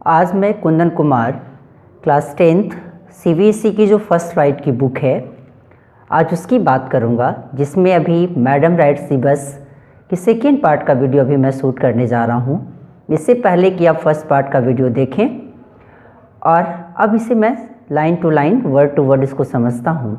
आज मैं Kundan Kumar class 10th CBSE की जो फर्स्ट राइट की बुक है आज उसकी बात करूंगा, जिसमें अभी मैडम राइट सिलेबस की सेकेंड पार्ट का वीडियो अभी मैं शूट करने जा रहा हूं। इससे पहले कि आप फर्स्ट पार्ट का वीडियो देखें और अब इसे मैं line to line word to word इसको समझता हूं।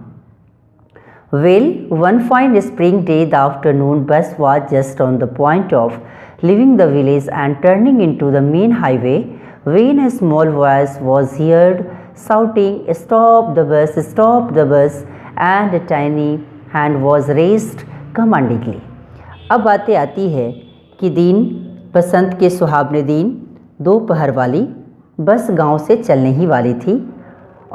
Well, one fine spring day, the afternoon bus was just on the point of leaving the village and turning into the main highway when a small voice was heard shouting, "Stop the bus, stop the bus," and a tiny hand was raised commandingly. अब बातें आती है कि दिन बसंत के सुहावने दिन दोपहर वाली बस गांव से चलने ही वाली थी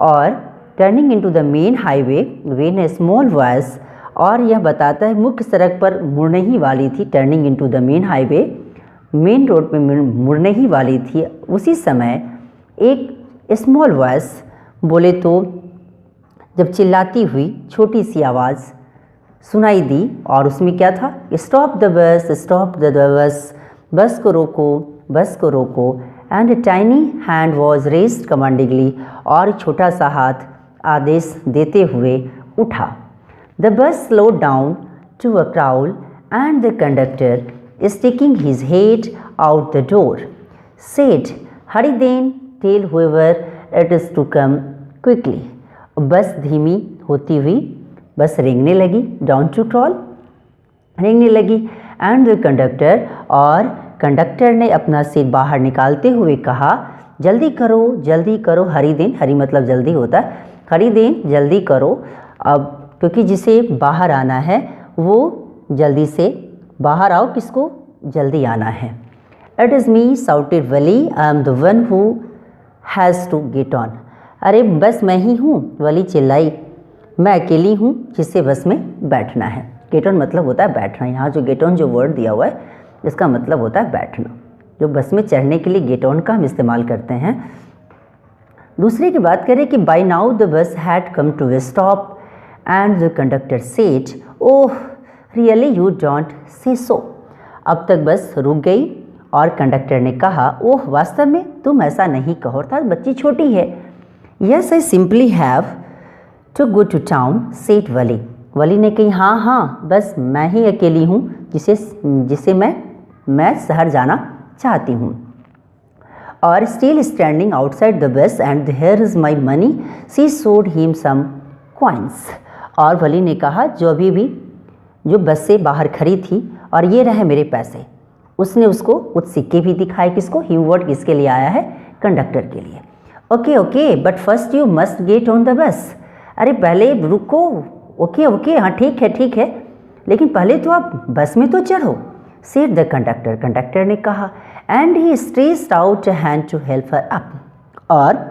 और turning into the main highway when A small voice, और यह बताता है मुख्य सड़क पर मुड़ने ही वाली थी। Turning into the main highway, main road पे मुड़ने ही वाली थी। उसी समय एक स्मॉल वॉइस बोले तो जब चिल्लाती हुई छोटी सी आवाज़ सुनाई दी और उसमें क्या था, stop the bus, stop the bus, bus को रोको, बस को रोको। And a tiny hand was raised commandingly, और छोटा सा हाथ आदेश देते हुए उठा। The bus slow down to a crawl and the conductor sticking his head out the door said, hurry then tell whoever it is to come quickly. Bus धीमी होती हुई बस रेंगने लगी, डाउन टू क्रॉल रेंगने लगी। एंड द कंडक्टर, और conductor ने अपना सिर बाहर निकालते हुए कहा, जल्दी करो, हरी देन, हरी मतलब जल्दी होता है, हरी देन जल्दी करो। अब क्योंकि जिसे बाहर आना है वो जल्दी से बाहर आओ, किसको जल्दी आना है। It is me shouted Valli, I am the one who has to get on. अरे बस मैं ही हूँ, वली चिल्लाई, मैं अकेली हूँ जिसे बस में बैठना है। गेट ऑन मतलब होता है बैठना। यहाँ जो गेट ऑन जो वर्ड दिया हुआ है इसका मतलब होता है बैठना। जो बस में चढ़ने के लिए गेट ऑन का हम इस्तेमाल करते हैं। दूसरे की बात करें कि by now the bus had come to a stop and the conductor said, oh really you don't say so. अब तक बस रुक गई और कंडक्टर ने कहा, ओह वास्तव में तुम ऐसा नहीं कहो, अर्थात बच्ची छोटी है। Yes I simply have to go to town said Wally. Wally ने कही, हाँ बस मैं ही अकेली हूँ जिसे मैं शहर जाना चाहती हूँ। और still standing outside the bus and here is my money, she showed him some coins. और वली ने कहा, जो बस से बाहर खड़ी थी और ये रहे मेरे पैसे। उसने उसको कुछ सिक्के भी दिखाए। किसको? हिम वर्ड किसके लिए आया है? कंडक्टर के लिए। Okay but first you must get on the बस। अरे पहले रुको, ओके हाँ ठीक है, लेकिन पहले तो आप बस में तो चढ़ो, सेड द कंडक्टर। कंडक्टर ने कहा। And he stretched out a hand to help her up, और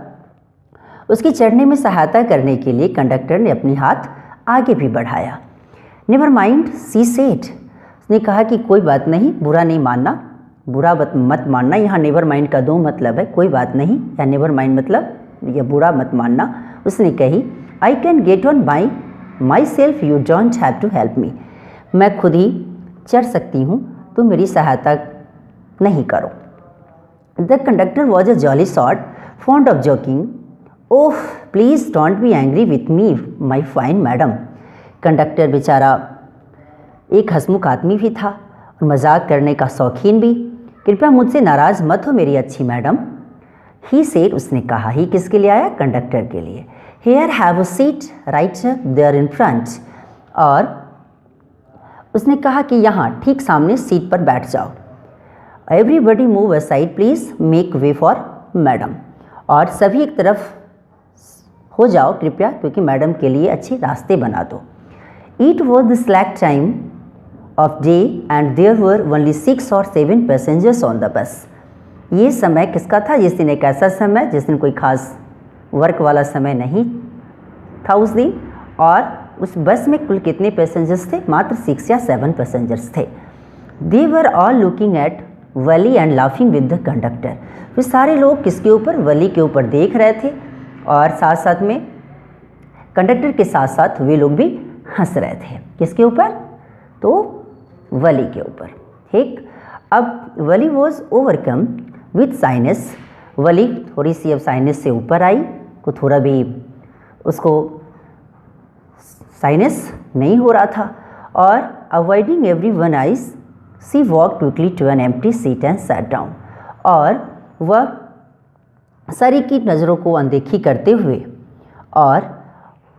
उसकी चढ़ने में सहायता करने के लिए कंडक्टर ने अपनी हाथ आगे भी बढ़ाया। नेवर माइंड शी सेड, उसने कहा कि कोई बात नहीं, बुरा नहीं मानना, बुरा मत मानना। यहाँ नेवर माइंड का दो मतलब है, कोई बात नहीं या नेवर माइंड मतलब यह बुरा मत मानना। उसने कही, I can get on by myself, you don't have to help me. मैं खुद ही चढ़ सकती हूँ, तुम मेरी सहायता नहीं करो। The conductor was a jolly sort, fond of joking, oh please don't be angry with me my fine madam. Conductor बेचारा एक हंसमुख आदमी भी था और मजाक करने का शौकीन भी। कृपया मुझसे नाराज़ मत हो मेरी अच्छी मैडम। ही सेड, उसने कहा। ही किसके लिए आया? कंडक्टर के लिए। Here have a seat right there in front, और उसने कहा कि यहाँ ठीक सामने सीट पर बैठ जाओ। Everybody move aside please make way for madam, और सभी एक तरफ हो जाओ कृपया, क्योंकि मैडम के लिए अच्छे रास्ते बना दो। It was the slack time of day and there were only 6 or 7 passengers on the bus. ये समय किसका था? जिस दिन एक ऐसा समय जिस दिन कोई खास वर्क वाला समय नहीं था उस दिन, और उस बस में कुल कितने पैसेंजर्स थे? मात्र 6 या 7 पैसेंजर्स थे। They were all looking at Wally and laughing with the conductor. फिर सारे लोग किसके ऊपर? वली के ऊपर देख रहे थे, और साथ साथ में कंडक्टर के साथ साथ वे लोग भी हंस रहे थे। किसके ऊपर? तो वली के ऊपर। ठीक। अब वली वॉज ओवरकम with shyness वली थोड़ी सी अब साइनस से ऊपर आई, को थोड़ा भी उसको साइनस नहीं हो रहा था, और avoiding everyone eyes she walk quickly to an empty seat and sat down, और वह सारी की नज़रों को अनदेखी करते हुए और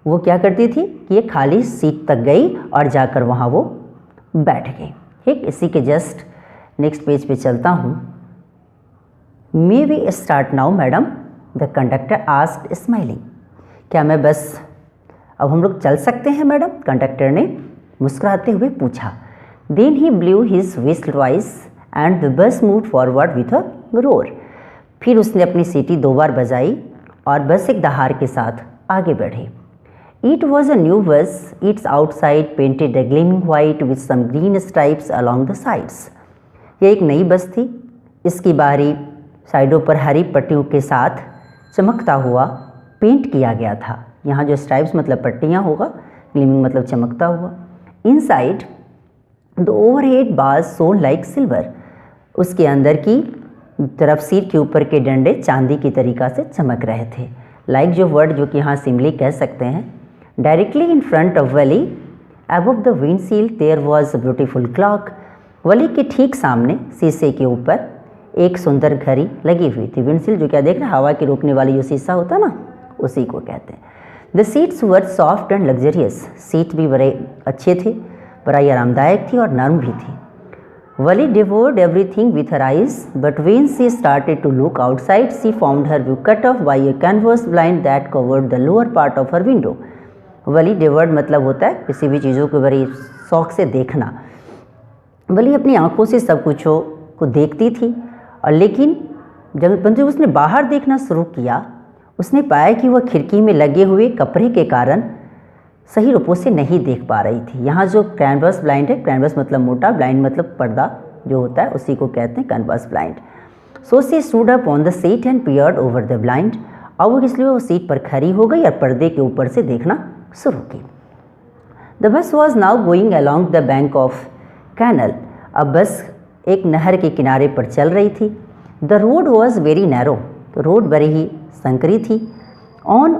वो क्या करती थी कि ये खाली सीट तक गई और जाकर वहाँ वो बैठ गई। ठीक, इसी के जस्ट नेक्स्ट पेज पे चलता हूँ। May we start now madam, the conductor asked smiling. क्या मैं बस अब हम लोग चल सकते हैं मैडम, कंडक्टर ने मुस्कुराते हुए पूछा। Then he blew his whistle twice and the bus moved forward with a roar. फिर उसने अपनी सीटी 2 बार बजाई और बस एक दहाड़ के साथ आगे बढ़ी। It was a new bus, its outside painted a gleaming white with some green stripes along the sides. यह एक नई बस थी, इसकी बाहरी साइडों पर हरी पट्टियों के साथ चमकता हुआ पेंट किया गया था। यहाँ जो स्ट्राइप्स मतलब पट्टियाँ होगा, ग्लीमिंग मतलब चमकता हुआ। Inside the overhead bars shown like silver. उसके अंदर की तरफ सीट के ऊपर के डंडे चांदी की तरीक़ा से चमक रहे थे। लाइक जो वर्ड जो कि यहाँ सिमली कह सकते हैं। Directly in front of Wally above the windshield there was a beautiful clock. Wally के ठीक सामने शीशे के ऊपर एक सुंदर घड़ी लगी हुई थी। विंडशील्ड जो क्या देख रहे हैं, हवा के रोकने वाली जो शीशा होता है ना, उसी को कहते हैं। The seats were soft and luxurious. Seat भी बड़े अच्छे थे, बड़ा ही आरामदायक थी और नरम भी थी। Wally devoured everything with her eyes, but when she started to look outside, she found her view cut off by a canvas blind that covered the lower part of her window. Wally devoured मतलब होता है किसी भी चीज़ों को बड़ी शौक से देखना। वली अपनी आंखों से सब कुछ को देखती थी, और लेकिन जब उसने बाहर देखना शुरू किया, उसने पाया कि वह खिड़की में लगे हुए कपड़े के कारण सही रूपों से नहीं देख पा रही थी। यहाँ जो कैनवस ब्लाइंड है, कैनवस मतलब मोटा, ब्लाइंड मतलब पर्दा जो होता है, उसी को कहते हैं canvas blind. So she stood up on the seat and peered over the blind. और इसलिए वो सीट पर खड़ी हो गई और पर्दे के ऊपर से देखना शुरू की। The bus was now going along the bank of canal. अब बस एक नहर के किनारे पर चल रही थी। The road was very narrow. Road बड़ी ही संकरी थी। On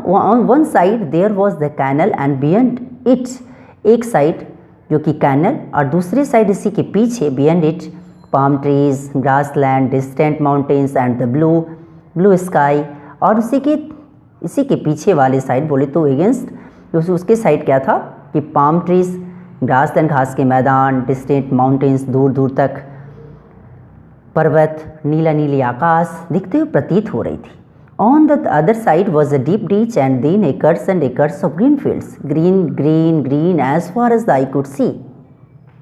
one side there was the canal and beyond it, एक साइड जो कि कैनल और दूसरी साइड इसी के पीछे beyond it palm trees, grassland, distant mountains and the blue sky। और इसी के पीछे वाले साइड बोले तो अगेंस्ट उसके साइड क्या था कि पाम ट्रीज, ग्रासलैंड घास के मैदान, डिस्टेंट माउंटेन्स दूर दूर तक पर्वत, नीला नीली आकाश दिखते हुए प्रतीत हो रही थी। On the other side was a deep ditch and then acres and acres of green fields, green as far as the eye could see।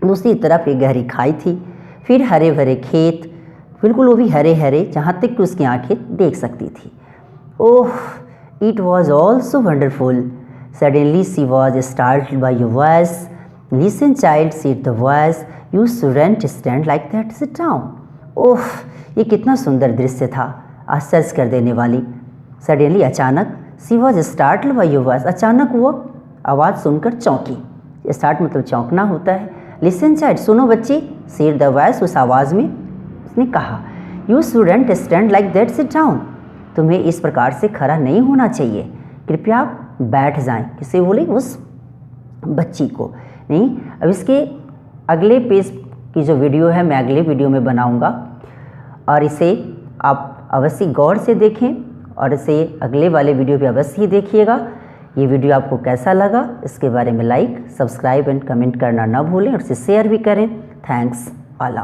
दूसरी तरफ एक गहरी खाई थी, फिर हरे भरे खेत, बिल्कुल वो भी हरे हरे, जहाँ तक कि उसकी आंखें देख सकती थी। ओह, it was all so wonderful। Suddenly she was startled by a voice। Listen child, said the voice, you shouldn't stand like that, sit down। ओह, ये कितना सुंदर दृश्य था, आश्चर्य कर देने वाली। सडनली अचानक, she was startled by your voice. अचानक वो आवाज़ सुनकर चौंकी। स्टार्ट मतलब चौंकना होता है। लिसन चाइल्ड, सुनो बच्चे, सेड द वॉइस, उस आवाज़ में उसने कहा, you student stand like that, sit down. तुम्हें इस प्रकार से खड़ा नहीं होना चाहिए, कृपया आप बैठ जाएं। किसे बोले? उस बच्ची को। नहीं, अब इसके अगले पेज की जो वीडियो है मैं अगले वीडियो में बनाऊंगा, और इसे आप अवश्य गौर से देखें और इसे अगले वाले वीडियो पे अवश्य ही देखिएगा। ये वीडियो आपको कैसा लगा इसके बारे में लाइक, सब्सक्राइब एंड कमेंट करना ना भूलें, और इसे शेयर भी करें। थैंक्स।